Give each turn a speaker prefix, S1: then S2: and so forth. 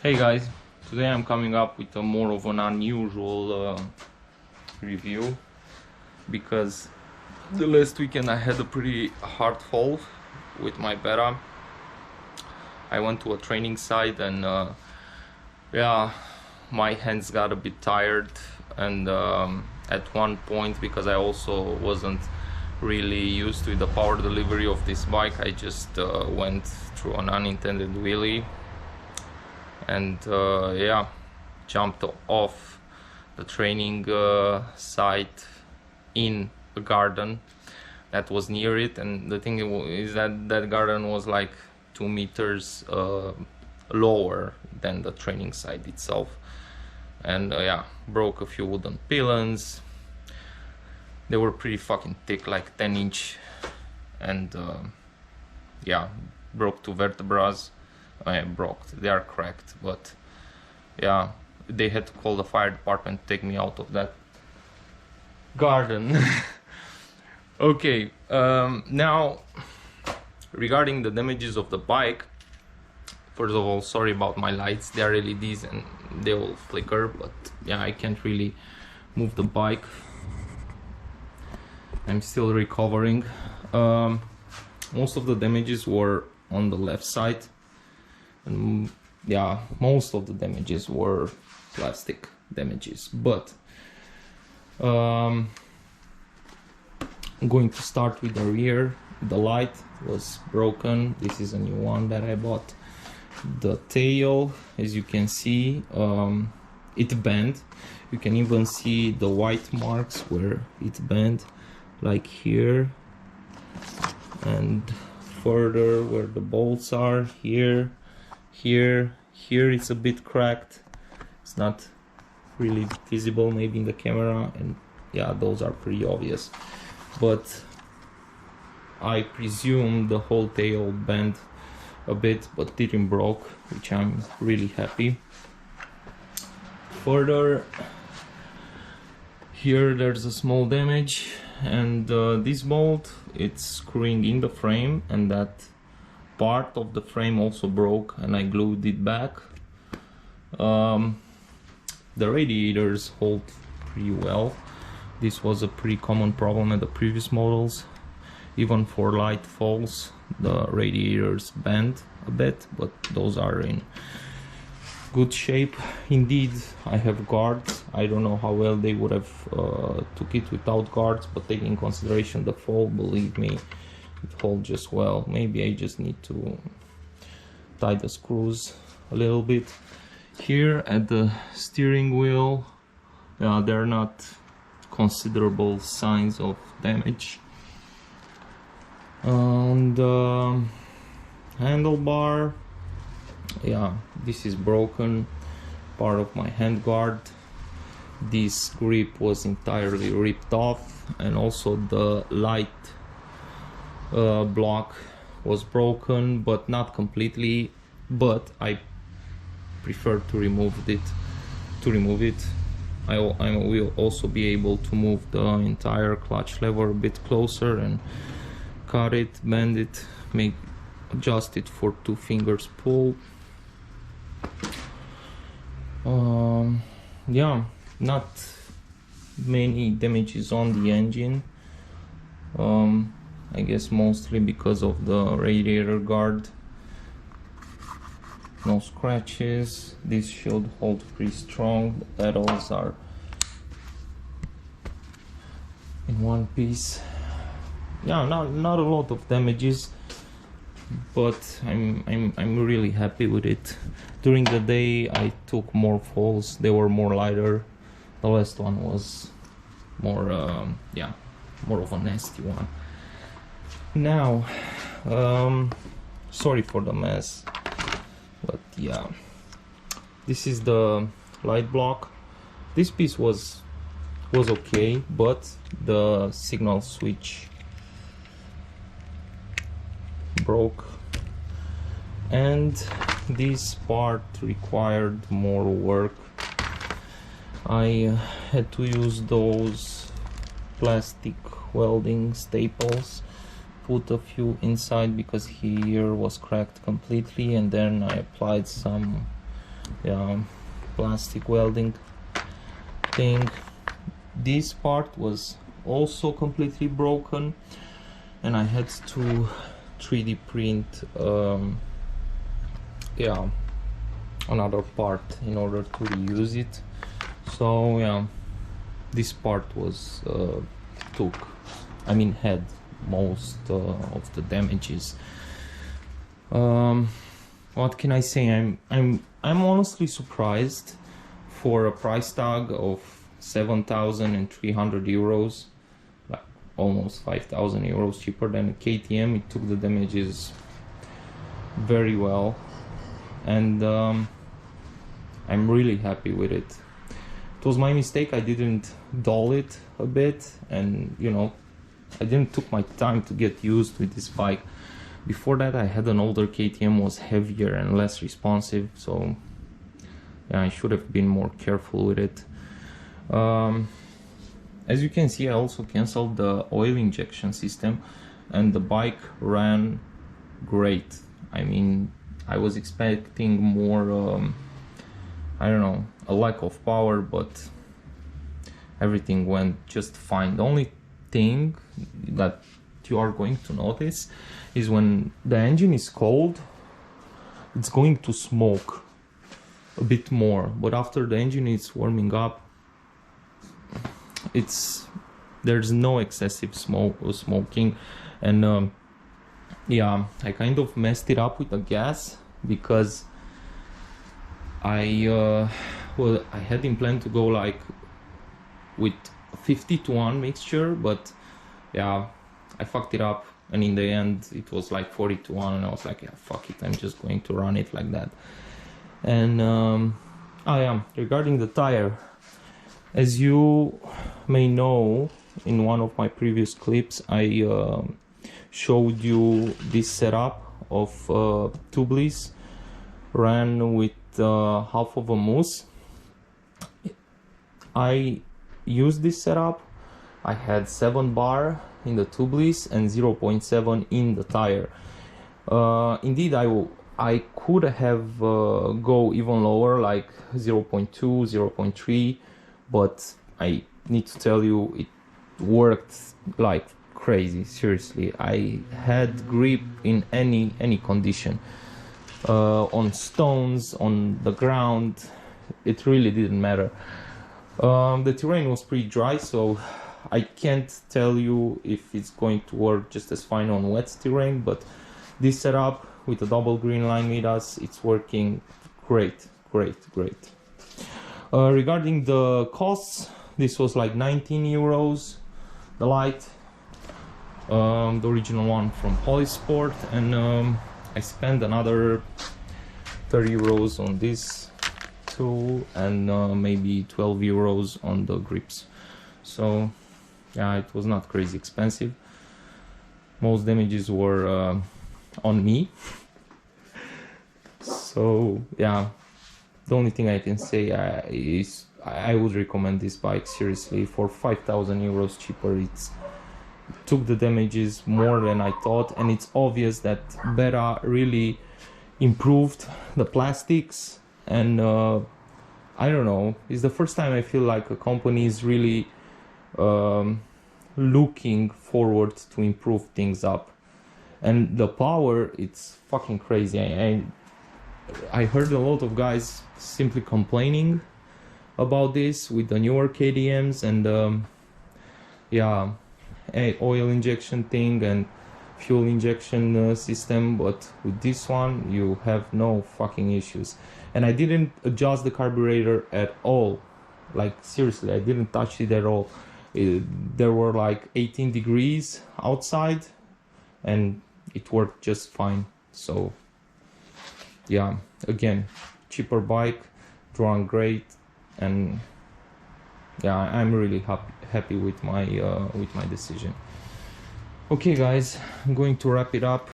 S1: Hey guys, today I'm coming up with a more of an unusual review because the last weekend I had a pretty hard fall with my beta. I went to a training site and yeah, my hands got a bit tired, and at one point, because I also wasn't really used to the power delivery of this bike, I just went through an unintended wheelie and yeah, jumped off the training site in a garden that was near it. And the thing is that that garden was like 2 meters lower than the training site itself, and yeah, broke a few wooden pylons. They were pretty fucking thick, like 10-inch, and yeah, broke 2 vertebrae. They are cracked, but yeah, they had to call the fire department to take me out of that garden. Okay, now regarding the damages of the bike, first of all, sorry about my lights. They are LEDs and they will flicker, but yeah, I can't really move the bike. I'm still recovering. Most of the damages were on the left side, and yeah, most of the damages were plastic damages, but I'm going to start with the rear. The light was broken. This is a new one that I bought. The tail, as you can see, it bent. You can even see the white marks where it bent, like here, and further where the bolts are, here, it's a bit cracked. It's not really visible maybe in the camera, and yeah, those are pretty obvious, but I presume the whole tail bent a bit but didn't broke, which I'm really happy. Further, here there's a small damage, and this bolt, it's screwing in the frame, and that part of the frame also broke, and I glued it back. The radiators hold pretty well. This was a pretty common problem at the previous models. Even for light falls, the radiators bend a bit, but those are in good shape. Indeed, I have guards. I don't know how well they would have took it without guards, but taking in consideration the fall, believe me, it holds just well. Maybe I just need to tie the screws a little bit. Here at the steering wheel, there are not considerable signs of damage. On the handlebar, yeah, this is broken, part of my handguard. This grip was entirely ripped off, and also the light block was broken, but not completely. But I prefer to remove it. I will also be able to move the entire clutch lever a bit closer and cut it, bend it, adjust it for 2 fingers pull. Yeah, not many damages on the engine. I guess mostly because of the radiator guard. No scratches. This should hold pretty strong. The pedals are in one piece. Yeah, not a lot of damages, but I'm really happy with it. During the day I took more falls. They were more lighter. The last one was more yeah, more of a nasty one. Now, sorry for the mess, but yeah, this is the light block. This piece was okay, but the signal switch broke, and this part required more work. I had to use those plastic welding staples, put a few inside because here was cracked completely, and then I applied some yeah, plastic welding thing. This part was also completely broken, and I had to 3D print yeah, another part in order to reuse it. So yeah, this part was had most of the damages. What can I say? I'm honestly surprised for a price tag of 7,300 euros, like almost 5,000 euros cheaper than a KTM. It took the damages very well, and I'm really happy with it. It was my mistake. I didn't dull it a bit, and you know, I didn't took my time to get used with this bike. Before that, I had an older KTM, was heavier and less responsive, so yeah, I should have been more careful with it. As you can see, I also canceled the oil injection system, and the bike ran great. I mean, I was expecting more, I don't know, a lack of power, but everything went just fine. The only thing that you are going to notice is when the engine is cold, it's going to smoke a bit more, but after the engine is warming up, there's no excessive smoking. And yeah, I kind of messed it up with the gas, because I had in plan to go like with 50-1 mixture, but yeah, I fucked it up, and in the end it was like 40-1, and I was like, yeah, fuck it, I'm just going to run it like that. And oh yeah, regarding the tire, as you may know, in one of my previous clips I showed you this setup of tubeless ran with half of a mousse. I used this setup. I had 7 bar in the tubeless and 0.7 in the tire. Indeed, I could have go even lower, like 0.2, 0.3, but I need to tell you, it worked like crazy. Seriously, I had grip in any condition, on stones, on the ground. It really didn't matter. The terrain was pretty dry, so I can't tell you if it's going to work just as fine on wet terrain, but this setup with a double green line with us, it's working great. Regarding the costs, this was like 19 euros, the light, the original one from Polysport, and I spent another 30 euros on this too, and maybe 12 euros on the grips. So yeah, it was not crazy expensive. Most damages were on me. So yeah, the only thing I can say is I would recommend this bike seriously. For 5,000 euros cheaper, it took the damages more than I thought, and it's obvious that Beta really improved the plastics. And I don't know, it's the first time I feel like a company is really looking forward to improve things up. And the power, it's fucking crazy. I heard a lot of guys simply complaining about this with the newer KTMs, and yeah, oil injection thing and fuel injection system, but with this one you have no fucking issues. And I didn't adjust the carburetor at all, like seriously, I didn't touch it at all. There were like 18 degrees outside and it worked just fine. So yeah, again, cheaper bike, drawn great, and yeah, I'm really happy with my decision. Okay guys, I'm going to wrap it up.